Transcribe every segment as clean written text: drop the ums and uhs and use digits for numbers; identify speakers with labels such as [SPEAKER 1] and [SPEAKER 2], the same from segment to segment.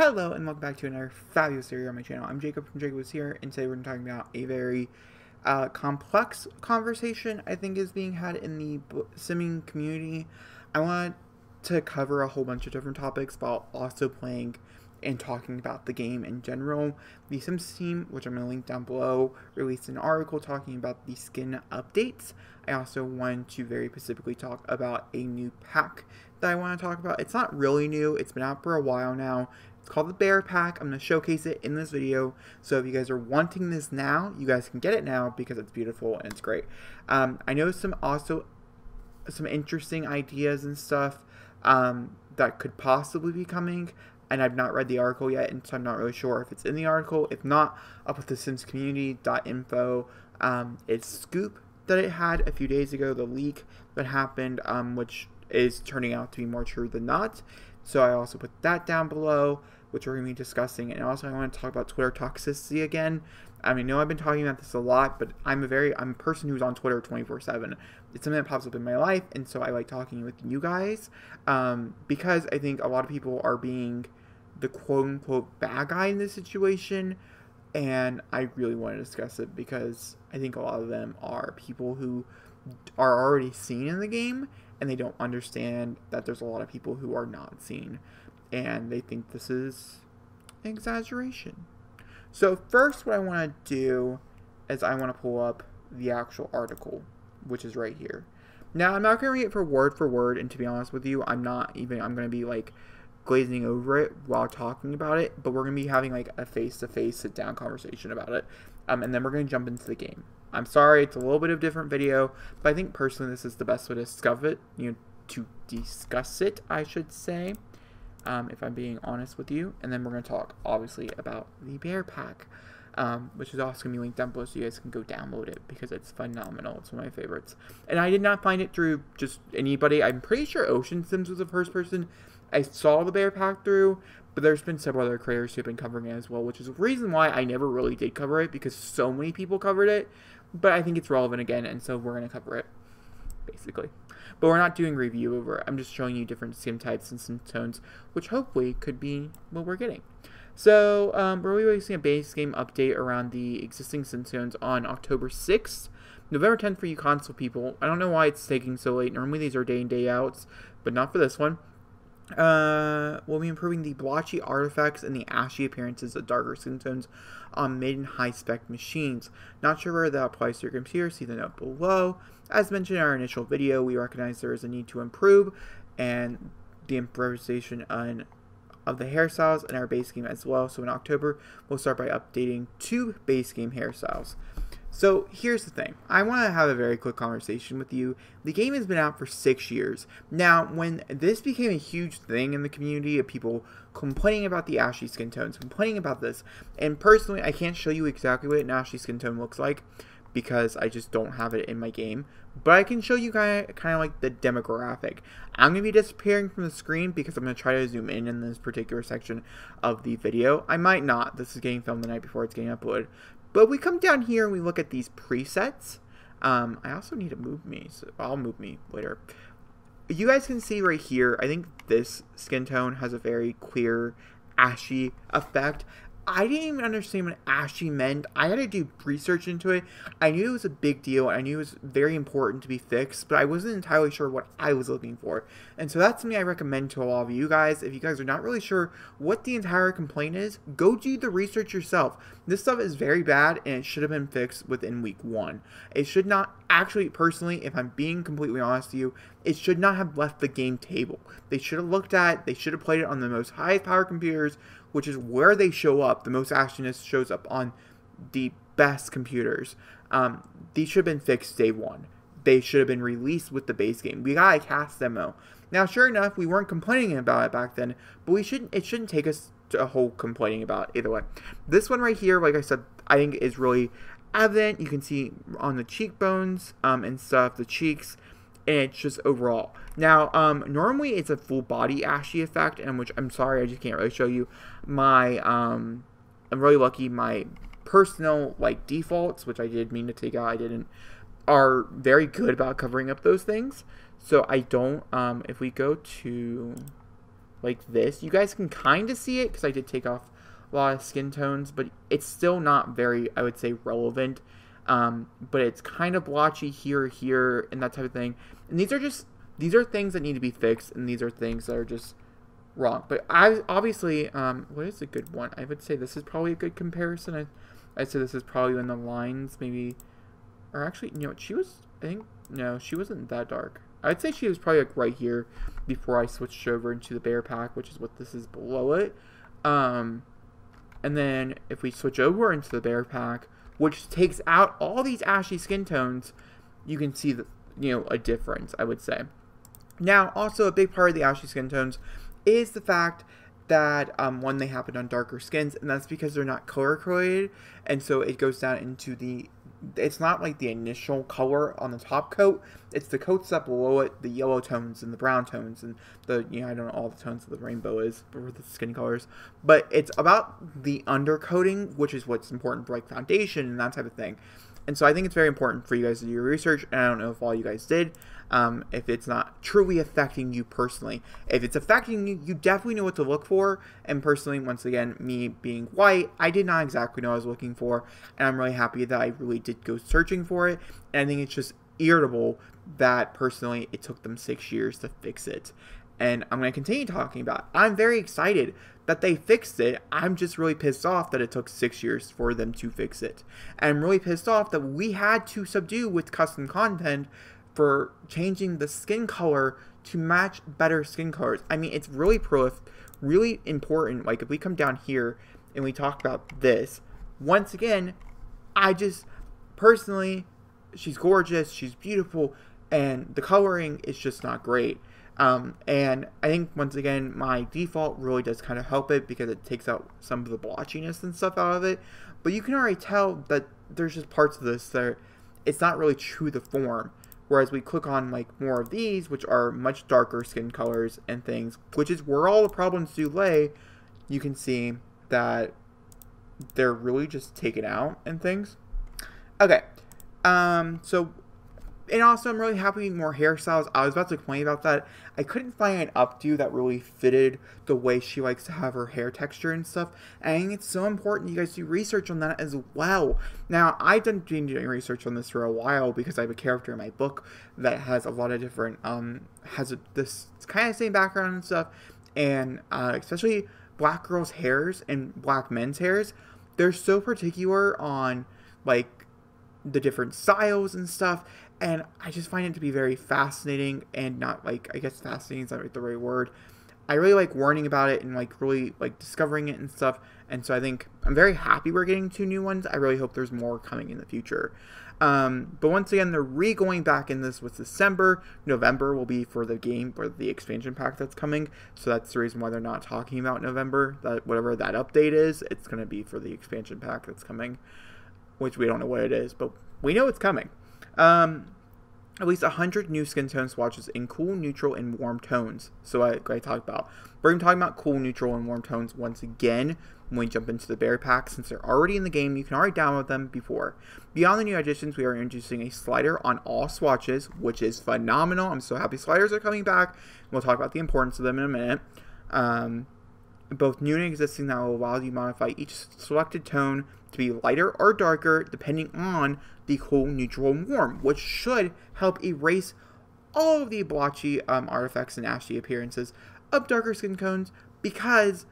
[SPEAKER 1] Hello and welcome back to another fabulous series on my channel. I'm Jacob from JacobisHere, and today we're going to be talking about a very complex conversation I think is being had in the simming community. I want to cover a whole bunch of different topics while also playing and talking about the game in general. The Sims team, which I'm going to link down below, released an article talking about the skin updates. I also want to very specifically talk about a new pack that I want to talk about. It's not really new, it's been out for a while now. It's called the Bear Pack. I'm going to showcase it in this video. So if you guys are wanting this now, you guys can get it now because it's beautiful and it's great. I know some interesting ideas and stuff that could possibly be coming. And I've not read the article yet, and so I'm not really sure if it's in the article. If not, I'll put the simscommunity.info. It's scoop that it had a few days ago, the leak that happened, which is turning out to be more true than not. So I also put that down below, which we're going to be discussing. And also I want to talk about Twitter toxicity again. I mean, I know I've been talking about this a lot, but I'm a person who's on Twitter 24/7. It's something that pops up in my life, and so I like talking with you guys because I think a lot of people are being the quote-unquote bad guy in this situation, and I really want to discuss it because I think a lot of them are people who are already seen in the game, and they don't understand that there's a lot of people who are not seen, and they think this is an exaggeration. So first, what I want to do is I want to pull up the actual article, which is right here. Now, I'm not going to read it for word, and to be honest with you, I'm going to be like glazing over it while talking about it, but we're going to be having like a face-to-face sit-down conversation about it, and then we're going to jump into the game. I'm sorry, it's a little bit of a different video, but I think personally this is the best way to discuss it, I should say, if I'm being honest with you. And then we're going to talk, obviously, about the Bear Pack, which is also going to be linked down below so you guys can go download it because it's phenomenal. It's one of my favorites. And I did not find it through just anybody. I'm pretty sure Ocean Sims was the first person I saw the Bear Pack through, but there's been several other creators who've been covering it as well, which is the reason why I never really did cover it, because so many people covered it. But I think it's relevant again, and so we're going to cover it, basically. But we're not doing review over it. I'm just showing you different skin types and skin tones, which hopefully could be what we're getting. So, we're releasing a base game update around the existing skin tones on October 6th. November 10th for you console people. I don't know why it's taking so late. Normally these are day in, day outs, but not for this one. We'll be improving the blotchy artifacts and the ashy appearances of darker skin tones on mid and high spec machines. Not sure where that applies to your computer, see the note below. As mentioned in our initial video, we recognize there is a need to improve and the improvisation of the hairstyles in our base game as well. So in October, we'll start by updating 2 base game hairstyles. So here's the thing. I want to have a very quick conversation with you. The game has been out for 6 years. Now, when this became a huge thing in the community of people complaining about the ashy skin tones, complaining about this, and personally, I can't show you exactly what an ashy skin tone looks like because I just don't have it in my game, but I can show you kind of like the demographic. I'm going to be disappearing from the screen because I'm going to try to zoom in this particular section of the video. I might not. This is getting filmed the night before it's getting uploaded. But we come down here and we look at these presets. I also need to move me, so I'll move me later. You guys can see right here, I think this skin tone has a very clear ashy effect. I didn't even understand what ashy meant. I had to do research into it. I knew it was a big deal. I knew it was very important to be fixed, but I wasn't entirely sure what I was looking for. And so that's something I recommend to a lot of you guys. If you guys are not really sure what the entire complaint is, go do the research yourself. This stuff is very bad, and it should have been fixed within week 1. It should not, actually, personally, if I'm being completely honest with you, it should not have left the game table. They should have looked at, they should have played it on the most highest power computers, which is where they show up. The most ashiness shows up on the best computers. These should have been fixed day 1. They should have been released with the base game. We got a cast demo. Now, sure enough, we weren't complaining about it back then, but it shouldn't take us to a whole complaining about it either way. This one right here, like I said, I think is really evident. You can see on the cheekbones and stuff, the cheeks, and it's just overall. Now, normally it's a full body ashy effect, and which I'm sorry, I just can't really show you. I'm really lucky. My personal defaults, which I did mean to take out, I didn't, are very good about covering up those things. So I don't. If we go to like this. You guys can kind of see it because I did take off a lot of skin tones, but it's still not very, I would say, relevant. But it's kind of blotchy here, and that type of thing. And these are things that need to be fixed, and these are things that are just wrong. But I obviously, what is a good one? I would say this is probably a good comparison. I'd say this is probably in the lines, maybe, or actually, you know, she was, I think, no, she wasn't that dark. I'd say she was probably like right here before I switched over into the Bear Pack, which is what this is below it. And then if we switch over into the Bear Pack, which takes out all these ashy skin tones, you can see the, you know, a difference, I would say. Now, also a big part of the ashy skin tones is the fact that when they happen on darker skins, and that's because they're not color correlated, and so it goes down into the, it's not like the initial color on the top coat, it's the coats up below it, the yellow tones and the brown tones and the, you know, I don't know all the tones of the rainbow is for the skin colors, but it's about the undercoating, which is what's important for like foundation and that type of thing. And so I think it's very important for you guys to do your research, and I don't know if all you guys did, if it's not truly affecting you personally. If it's affecting you, you definitely know what to look for, and personally, once again, me being white, I did not exactly know what I was looking for, and I'm really happy that I really did go searching for it, and I think it's just irritable that, personally, it took them 6 years to fix it. And I'm going to continue talking about it. I'm very excited that they fixed it. I'm just really pissed off that it took 6 years for them to fix it. And I'm really pissed off that we had to subdue with custom content for changing the skin color to match better skin colors. I mean, it's really really important. Like, if we come down here and we talk about this, once again, I just, personally, she's gorgeous, she's beautiful, and the coloring is just not great. And I think, once again, my default really does kind of help it because it takes out some of the blotchiness and stuff out of it. But you can already tell that there's just parts of this that it's not really true to form. Whereas we click on like more of these, which are much darker skin colors and things, which is where all the problems do lay, you can see that they're really just taken out and things. Okay, so... And also, I'm really happy with more hairstyles. I was about to complain about that. I couldn't find an updo that really fitted the way she likes to have her hair texture and stuff. And I think it's so important you guys do research on that as well. Now, I've been doing research on this for a while because I have a character in my book that has a lot of different, this kind of same background and stuff. And especially black girls' hairs and black men's hairs, they're so particular on, like, the different styles and stuff. And I just find it to be very fascinating, and not like, I guess fascinating is not the right word. I really like learning about it and like really like discovering it and stuff. And so I think I'm very happy we're getting 2 new ones. I really hope there's more coming in the future. But once again, they're going back in this with December. November will be for the game or the expansion pack that's coming. So that's the reason why they're not talking about November. That whatever that update is, it's going to be for the expansion pack that's coming, which we don't know what it is, but we know it's coming. At least 100 new skin tone swatches in cool, neutral, and warm tones. So I talked about. We're going to talk about cool, neutral, and warm tones once again when we jump into the Bear Pack. Since they're already in the game, you can already download them before. Beyond the new additions, we are introducing a slider on all swatches, which is phenomenal. I'm so happy sliders are coming back. We'll talk about the importance of them in a minute. Both new and existing, that will allow you to modify each selected tone to be lighter or darker depending on the cool, neutral, and warm, which should help erase all of the blotchy artifacts and ashy appearances of darker skin tones, because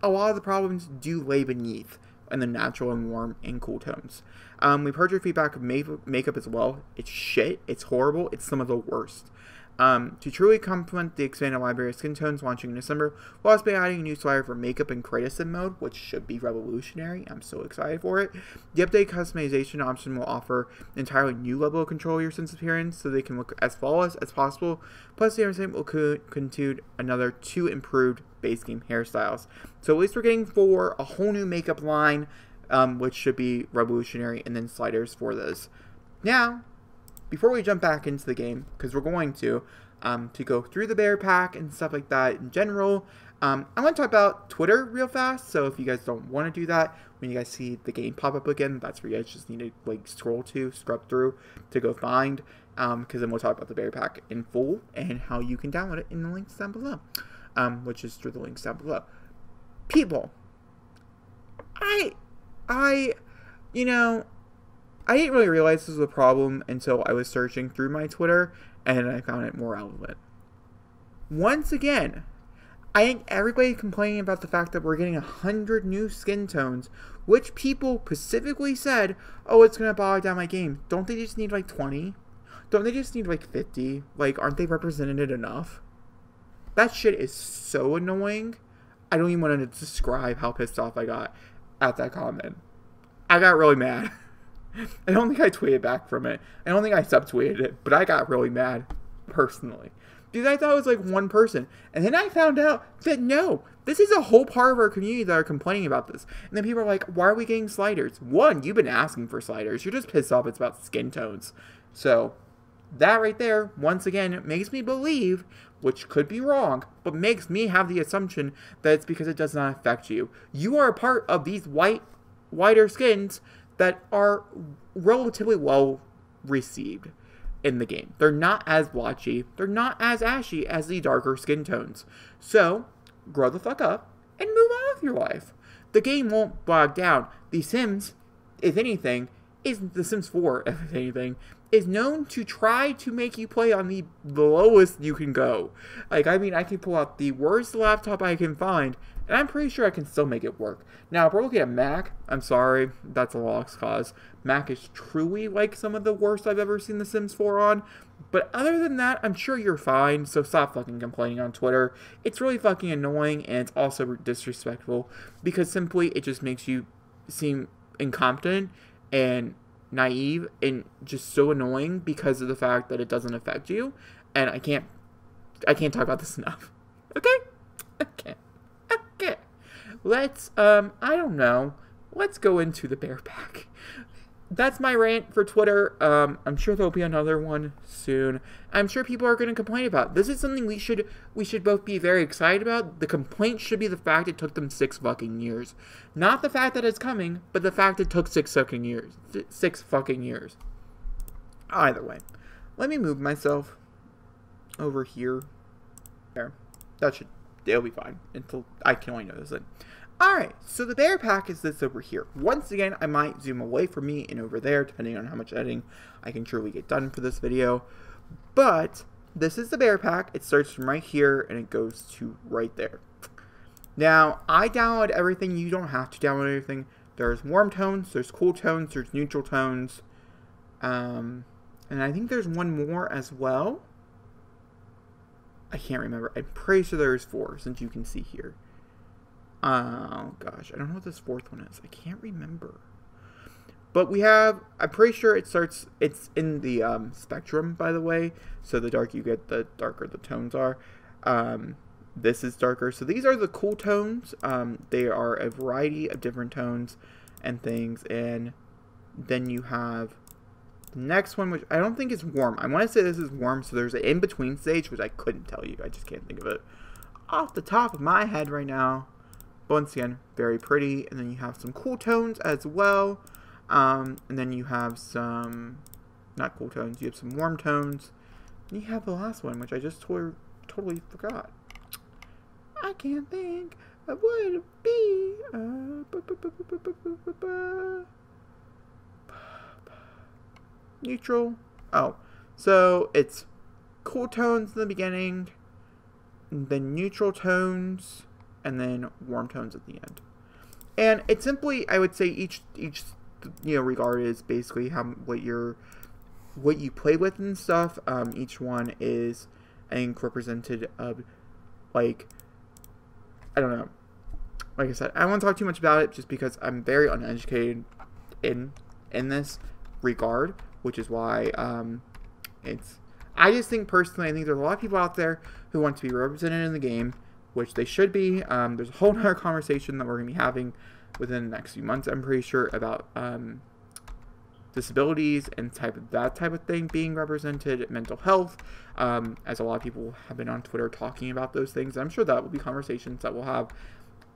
[SPEAKER 1] a lot of the problems do lay beneath in the natural and warm and cool tones. We've heard your feedback of makeup as well. It's shit. It's horrible. It's some of the worst. To truly complement the expanded library of skin tones launching in December, we'll also be adding a new slider for makeup and creative mode, which should be revolutionary. I'm so excited for it. The update customization option will offer an entirely new level of control of your sense appearance, so they can look as flawless as possible. Plus, the entertainment will include another 2 improved base game hairstyles. So at least we're getting a whole new makeup line, which should be revolutionary, and then sliders for those. Now, before we jump back into the game, because we're going to go through the Bear Pack and stuff like that in general, I'm going to talk about Twitter real fast. So if you guys don't want to do that, when you guys see the game pop up again, that's where you guys just need to like scrub through to go find, because then we'll talk about the Bear Pack in full and how you can download it in the links down below. which is through the links down below. People, you know, I didn't really realize this was a problem until I was searching through my Twitter, and I found it more relevant. Once again, I think everybody complaining about the fact that we're getting 100 new skin tones, which people specifically said, oh, it's going to bog down my game. Don't they just need like 20? Don't they just need like 50? Like, aren't they represented enough? That shit is so annoying. I don't even want to describe how pissed off I got at that comment. I got really mad. I don't think I tweeted back from it. I don't think I subtweeted it, but I got really mad personally. Because I thought it was like one person. And then I found out that no, this is a whole part of our community that are complaining about this. And then people are like, why are we getting sliders? One, you've been asking for sliders. You're just pissed off it's about skin tones. So that right there, once again, makes me believe, which could be wrong, but makes me have the assumption that it's because it does not affect you. You are a part of these whiter skins that are relatively well received in the game. They're not as blotchy, they're not as ashy as the darker skin tones. So, grow the fuck up and move on with your life. The game won't bog down. The Sims, if anything, The Sims 4, if anything, is known to try to make you play on the lowest you can go. Like, I mean, I can pull out the worst laptop I can find, and I'm pretty sure I can still make it work. Now, if we're looking at Mac, I'm sorry, that's a lost cause. Mac is truly like some of the worst I've ever seen The Sims 4 on. But other than that, I'm sure you're fine, so stop fucking complaining on Twitter. It's really fucking annoying, and it's also disrespectful, because simply it just makes you seem incompetent and naive and just so annoying because of the fact that it doesn't affect you. And I can't talk about this enough. Okay? Let's, I don't know. Let's go into the bear pack. That's my rant for Twitter. I'm sure there'll be another one soon. I'm sure people are going to complain about. This is something we should both be very excited about. The complaint should be the fact it took them 6 fucking years. Not the fact that it's coming, but the fact it took 6 fucking years. 6 fucking years. Either way. Let me move myself over here. There. It'll be fine until I can only notice it. Alright, so the bear pack is this over here. Once again, I might zoom away from me and over there, depending on how much editing I can truly get done for this video. But, this is the bear pack. It starts from right here, and it goes to right there. Now, I download everything. You don't have to download everything. There's warm tones, there's cool tones, there's neutral tones. And I think there's one more as well. I can't remember. I'm pretty sure there's 4, since you can see here. Oh, gosh. I don't know what this 4th one is. I can't remember. But we have, I'm pretty sure it's in the spectrum, by the way. So the darker you get, the darker the tones are. This is darker. So these are the cool tones. They are a variety of different tones and things. And then you have the next one, which I don't think is warm. I want to say this is warm. So there's an in-between stage, which I couldn't tell you. I just can't think of it off the top of my head right now. Once again, very pretty. And then you have some cool tones as well. And then you have some, not cool tones, you have some warm tones. And you have the last one, which I just totally forgot. I can't think of what it would be. Neutral. Oh, so it's cool tones in the beginning, then neutral tones, and then warm tones at the end. And it's simply, I would say, each regard is basically what you play with and stuff. Each one is, I think, represented of, like, I don't know. Like I said, I don't want to talk too much about it just because I'm very uneducated in this regard, which is why I just think personally, I think there's a lot of people out there who want to be represented in the game, which they should be. There's a whole other conversation that we're going to be having within the next few months, I'm pretty sure, about disabilities and that type of thing being represented, mental health, as a lot of people have been on Twitter talking about those things. I'm sure that will be conversations that we'll have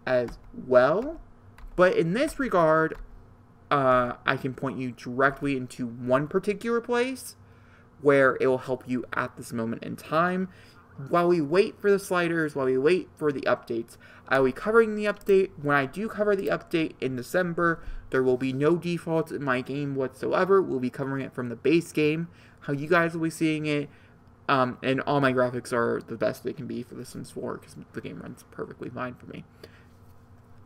[SPEAKER 1] as well. But in this regard, I can point you directly into one particular place where it will help you at this moment in time. while we wait for the sliders, while we wait for the updates, I will be covering the update. When I do cover the update in December, there will be no defaults in my game whatsoever. We'll be covering it from the base game, how you guys will be seeing it, and all my graphics are the best they can be for The Sims 4 because the game runs perfectly fine for me.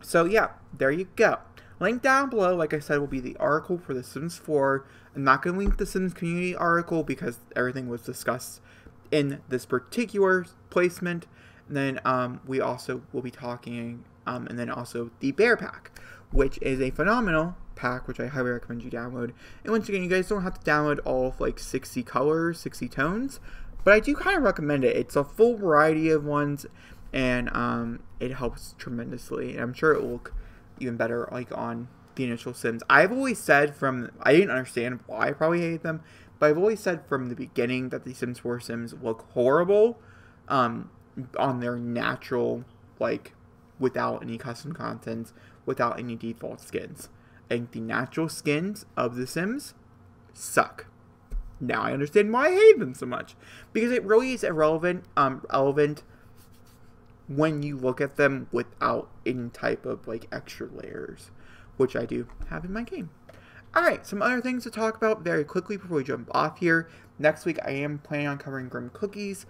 [SPEAKER 1] So yeah, there you go. Link down below, like I said, will be the article for The Sims 4. I'm not going to link the Sims community article because everything was discussed in this particular placement. And then we also will be talking, and then also the Bear Pack, which is a phenomenal pack, which I highly recommend you download. And once again, you guys don't have to download all of like 60 colors, 60 tones, but I do kind of recommend it. It's a full variety of ones, and it helps tremendously. And I'm sure it will look even better like on the initial Sims. I've always said I didn't understand why I probably hated them, but I've always said from the beginning that the Sims 4 Sims look horrible on their natural, like, without any custom content, without any default skins. I think the natural skins of the Sims suck. Now I understand why I hate them so much. Because it really is relevant when you look at them without any type of, like, extra layers, which I do have in my game. Alright, some other things to talk about very quickly before we jump off here. Next week, I am planning on covering Grim Cookies.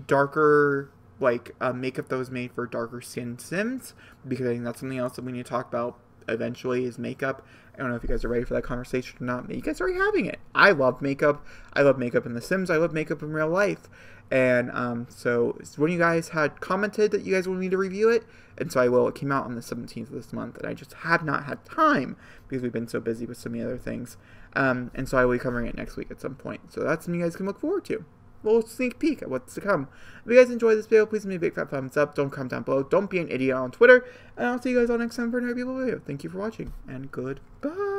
[SPEAKER 1] Darker, like, makeup that was made for darker skinned Sims, because I think that's something else that we need to talk about eventually is makeup. I don't know if you guys are ready for that conversation or not, but you guys are already having it. I love makeup. I love makeup in The Sims. I love makeup in real life. And so one of you guys had commented that you guys wanted me to review it, and so I will. It came out on the 17th of this month, and I just have not had time because we've been so busy with so many other things. And so I will be covering it next week at some point. So that's something you guys can look forward to. A little sneak peek at what's to come. If you guys enjoyed this video, please give me a big fat thumbs up. Don't comment down below. Don't be an idiot on Twitter. And I'll see you guys all next time for another beautiful video. Thank you for watching, and goodbye.